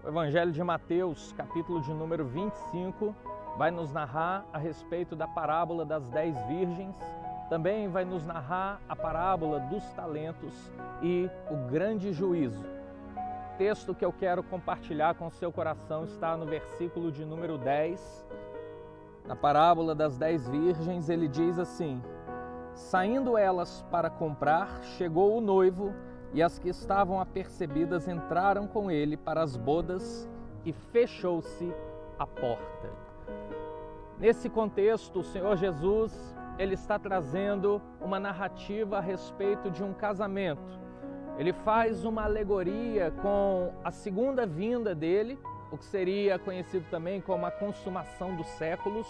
O Evangelho de Mateus, capítulo de número 25, vai nos narrar a respeito da parábola das 10 virgens, também vai nos narrar a parábola dos talentos e o grande juízo. O texto que eu quero compartilhar com o seu coração está no versículo de número 10. Na parábola das 10 virgens, ele diz assim: saindo elas para comprar, chegou o noivo, e as que estavam apercebidas entraram com ele para as bodas e fechou-se a porta. Nesse contexto, o Senhor Jesus, ele está trazendo uma narrativa a respeito de um casamento. Ele faz uma alegoria com a segunda vinda dele, o que seria conhecido também como a consumação dos séculos,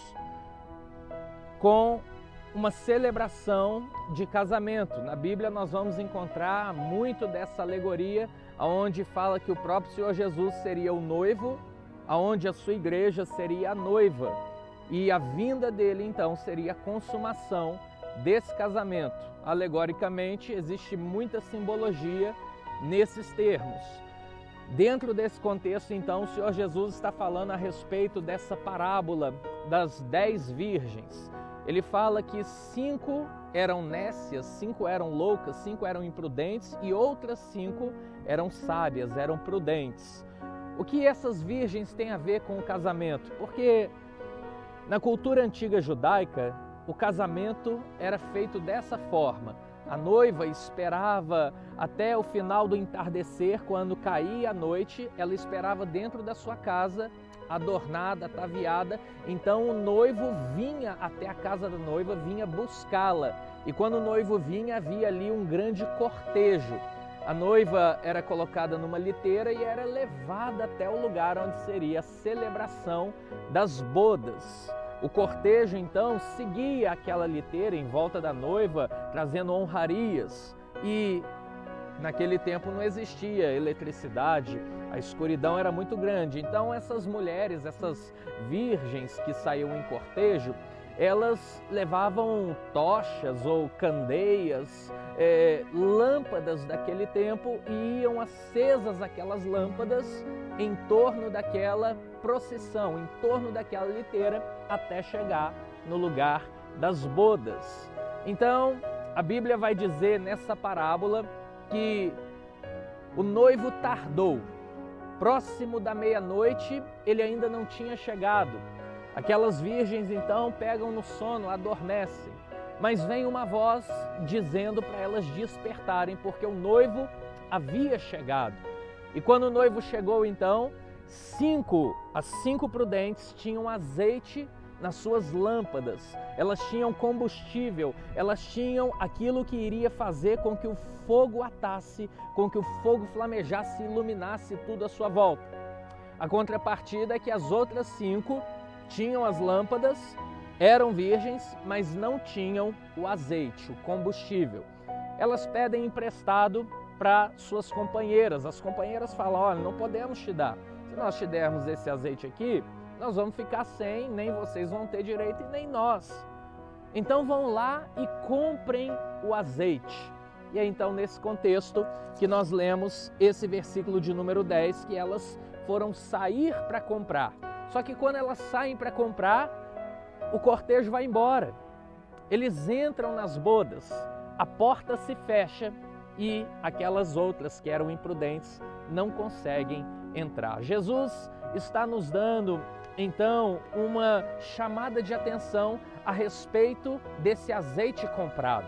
com uma celebração de casamento. Na Bíblia nós vamos encontrar muito dessa alegoria, onde fala que o próprio Senhor Jesus seria o noivo, onde a sua igreja seria a noiva, e a vinda dele então seria a consumação desse casamento. Alegoricamente existe muita simbologia nesses termos. Dentro desse contexto então o Senhor Jesus está falando a respeito dessa parábola das 10 virgens. Ele fala que 5 eram nécias, 5 eram loucas, 5 eram imprudentes e outras 5 eram sábias, eram prudentes. O que essas virgens têm a ver com o casamento? Porque na cultura antiga judaica, o casamento era feito dessa forma. A noiva esperava até o final do entardecer, quando caía a noite, ela esperava dentro da sua casa, adornada, ataviada. Então o noivo vinha até a casa da noiva, vinha buscá-la. E quando o noivo vinha, havia ali um grande cortejo. A noiva era colocada numa liteira e era levada até o lugar onde seria a celebração das bodas. O cortejo então seguia aquela liteira em volta da noiva, trazendo honrarias. E naquele tempo não existia eletricidade, a escuridão era muito grande. Então essas mulheres, essas virgens que saíam em cortejo, elas levavam tochas ou candeias, lâmpadas daquele tempo, e iam acesas aquelas lâmpadas em torno daquela procissão, em torno daquela liteira, até chegar no lugar das bodas. Então a Bíblia vai dizer nessa parábola que o noivo tardou. Próximo da meia-noite, ele ainda não tinha chegado. Aquelas virgens então pegam no sono, adormecem. Mas vem uma voz dizendo para elas despertarem, porque o noivo havia chegado. E quando o noivo chegou então, as 5 prudentes tinham azeite nas suas lâmpadas, elas tinham combustível, elas tinham aquilo que iria fazer com que o fogo atasse, com que o fogo flamejasse e iluminasse tudo à sua volta. A contrapartida é que as outras 5 tinham as lâmpadas, eram virgens, mas não tinham o azeite, o combustível. Elas pedem emprestado para suas companheiras. As companheiras falam: olha, não podemos te dar. Se nós te dermos esse azeite aqui, nós vamos ficar sem, nem vocês vão ter direito e nem nós. Então vão lá e comprem o azeite. E é então nesse contexto que nós lemos esse versículo de número 10, que elas foram sair para comprar. Só que quando elas saem para comprar, o cortejo vai embora. Eles entram nas bodas, a porta se fecha e aquelas outras que eram imprudentes não conseguem entrar. Jesus está nos dando então uma chamada de atenção a respeito desse azeite comprado.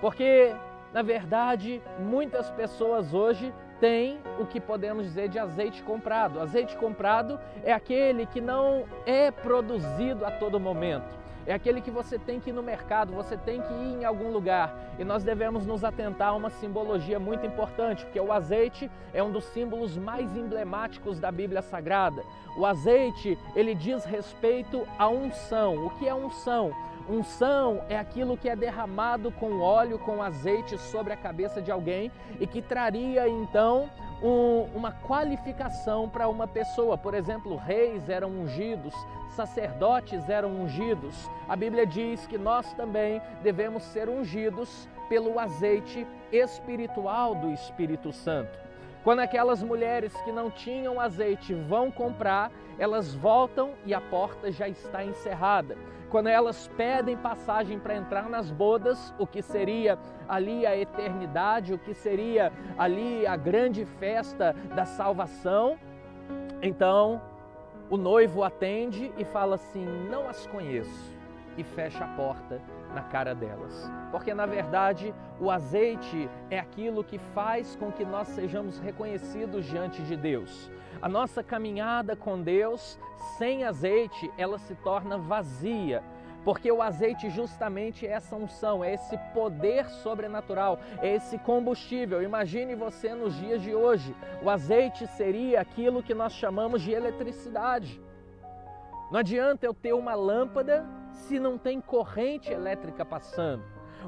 Porque, na verdade, muitas pessoas hoje têm o que podemos dizer de azeite comprado. Azeite comprado é aquele que não é produzido a todo momento. É aquele que você tem que ir no mercado, você tem que ir em algum lugar. E nós devemos nos atentar a uma simbologia muito importante, porque o azeite é um dos símbolos mais emblemáticos da Bíblia Sagrada. O azeite, ele diz respeito à unção. O que é unção? Unção é aquilo que é derramado com óleo, com azeite sobre a cabeça de alguém e que traria então uma qualificação para uma pessoa. Por exemplo, reis eram ungidos, sacerdotes eram ungidos. A Bíblia diz que nós também devemos ser ungidos pelo azeite espiritual do Espírito Santo. Quando aquelas mulheres que não tinham azeite vão comprar, elas voltam e a porta já está encerrada. Quando elas pedem passagem para entrar nas bodas, o que seria ali a eternidade, o que seria ali a grande festa da salvação, então o noivo atende e fala assim: não as conheço, e fecha a porta na cara delas. Porque na verdade o azeite é aquilo que faz com que nós sejamos reconhecidos diante de Deus. A nossa caminhada com Deus sem azeite, ela se torna vazia. Porque o azeite justamente é essa unção, é esse poder sobrenatural, é esse combustível. Imagine você nos dias de hoje, o azeite seria aquilo que nós chamamos de eletricidade. Não adianta eu ter uma lâmpada se não tem corrente elétrica passando.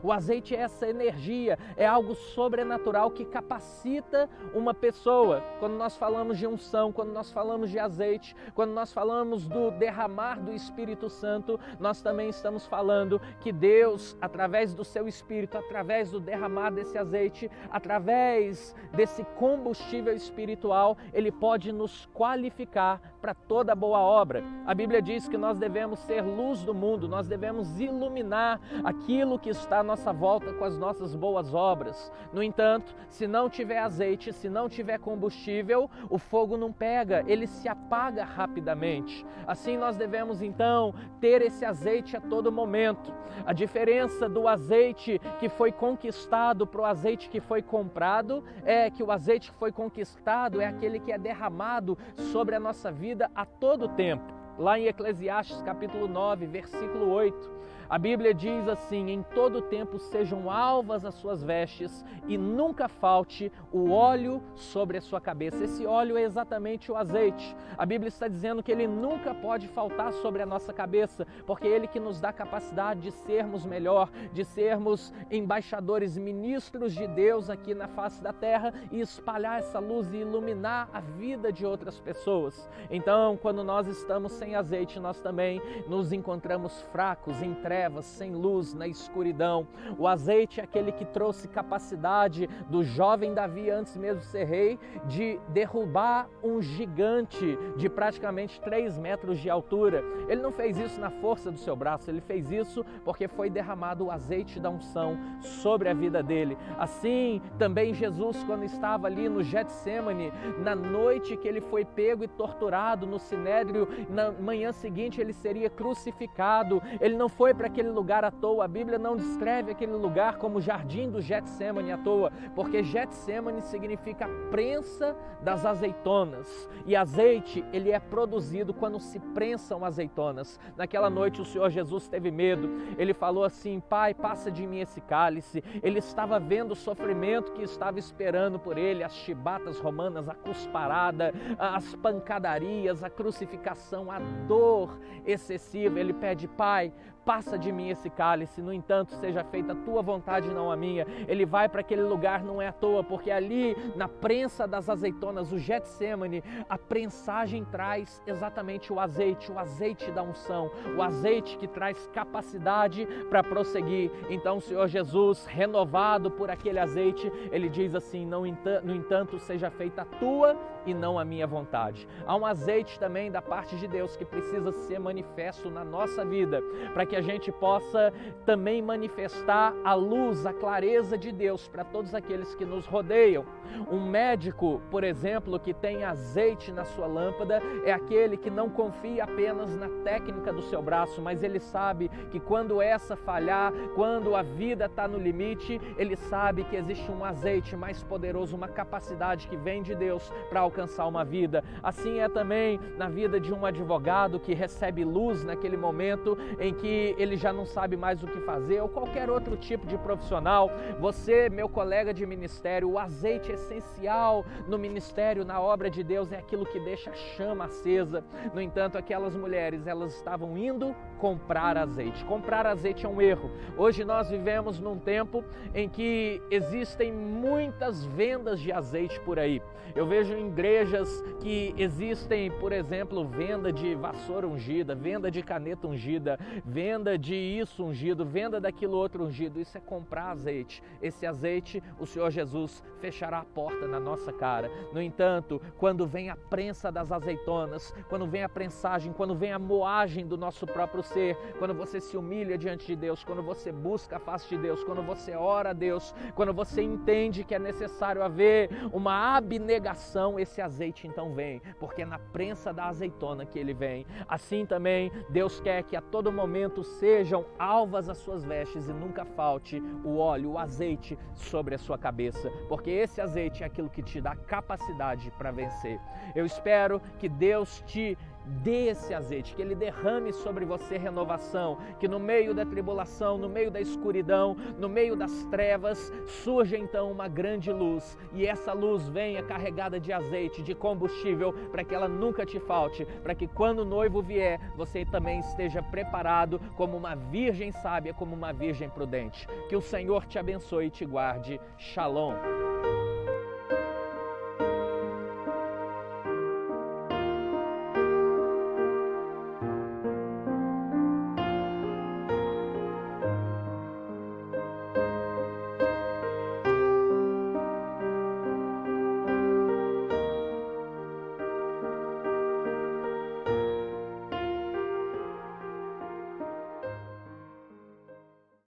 O azeite é essa energia, é algo sobrenatural que capacita uma pessoa. Quando nós falamos de unção, quando nós falamos de azeite, quando nós falamos do derramar do Espírito Santo, nós também estamos falando que Deus, através do seu Espírito, através do derramar desse azeite, através desse combustível espiritual, Ele pode nos qualificar para toda boa obra. A Bíblia diz que nós devemos ser luz do mundo, nós devemos iluminar aquilo que está à nossa volta com as nossas boas obras. No entanto, se não tiver azeite, se não tiver combustível, o fogo não pega, ele se apaga rapidamente. Assim nós devemos então ter esse azeite a todo momento. A diferença do azeite que foi conquistado para o azeite que foi comprado é que o azeite que foi conquistado é aquele que é derramado sobre a nossa vida a todo tempo. Lá em Eclesiastes capítulo 9, versículo 8, a Bíblia diz assim: em todo tempo sejam alvas as suas vestes e nunca falte o óleo sobre a sua cabeça. Esse óleo é exatamente o azeite. A Bíblia está dizendo que ele nunca pode faltar sobre a nossa cabeça, porque é ele que nos dá capacidade de sermos melhor, de sermos embaixadores, ministros de Deus aqui na face da terra e espalhar essa luz e iluminar a vida de outras pessoas. Então, quando nós estamos sem azeite, nós também nos encontramos fracos, em trevas, sem luz, na escuridão. O azeite é aquele que trouxe capacidade do jovem Davi, antes mesmo de ser rei, de derrubar um gigante de praticamente 3 metros de altura. Ele não fez isso na força do seu braço, ele fez isso porque foi derramado o azeite da unção sobre a vida dele. Assim, também Jesus, quando estava ali no Getsêmani, na noite que ele foi pego e torturado no Sinédrio, na manhã seguinte ele seria crucificado. Ele não foi para aquele lugar à toa. A Bíblia não descreve aquele lugar como jardim do Getsêmani à toa, porque Getsêmani significa prensa das azeitonas. E azeite, ele é produzido quando se prensam azeitonas. Naquela noite o Senhor Jesus teve medo. Ele falou assim: Pai, passa de mim esse cálice. Ele estava vendo o sofrimento que estava esperando por ele, as chibatas romanas, a cusparada, as pancadarias, a crucificação, a dor excessiva. Ele pede: Pai, passa de mim esse cálice, no entanto, seja feita a tua vontade, não a minha. Ele vai para aquele lugar não é à toa, porque ali na prensa das azeitonas, o Getsêmani, a prensagem traz exatamente o azeite da unção, o azeite que traz capacidade para prosseguir. Então o Senhor Jesus, renovado por aquele azeite, ele diz assim: no entanto, seja feita a tua e não a minha vontade. Há um azeite também da parte de Deus que precisa ser manifesto na nossa vida, para que a gente possa também manifestar a luz, a clareza de Deus para todos aqueles que nos rodeiam. Um médico, por exemplo, que tem azeite na sua lâmpada, é aquele que não confia apenas na técnica do seu braço, mas ele sabe que quando essa falhar, quando a vida está no limite, ele sabe que existe um azeite mais poderoso, uma capacidade que vem de Deus para alcançar uma vida. Assim é também na vida de um advogado que recebe luz naquele momento em que ele já não sabe mais o que fazer, ou qualquer outro tipo de profissional. Você, meu colega de ministério, o azeite essencial no ministério, na obra de Deus, é aquilo que deixa a chama acesa. No entanto, aquelas mulheres, elas estavam indo comprar azeite. Comprar azeite é um erro. Hoje nós vivemos num tempo em que existem muitas vendas de azeite por aí. Eu vejo em igrejas que existem, por exemplo, venda de vassoura ungida, venda de caneta ungida, venda de isso ungido, venda daquilo outro ungido. Isso é comprar azeite. Esse azeite, o Senhor Jesus fechará a porta na nossa cara. No entanto, quando vem a prensa das azeitonas, quando vem a prensagem, quando vem a moagem do nosso próprio ser, quando você se humilha diante de Deus, quando você busca a face de Deus, quando você ora a Deus, quando você entende que é necessário haver uma abnegação, esse azeite então vem, porque é na prensa da azeitona que ele vem. Assim também, Deus quer que a todo momento sejam alvas as suas vestes e nunca falte o óleo, o azeite sobre a sua cabeça, porque esse azeite é aquilo que te dá capacidade para vencer. Eu espero que Deus te dê esse azeite, que Ele derrame sobre você renovação, que no meio da tribulação, no meio da escuridão, no meio das trevas, surja então uma grande luz, e essa luz venha carregada de azeite, de combustível, para que ela nunca te falte, para que quando o noivo vier, você também esteja preparado como uma virgem sábia, como uma virgem prudente. Que o Senhor te abençoe e te guarde. Shalom.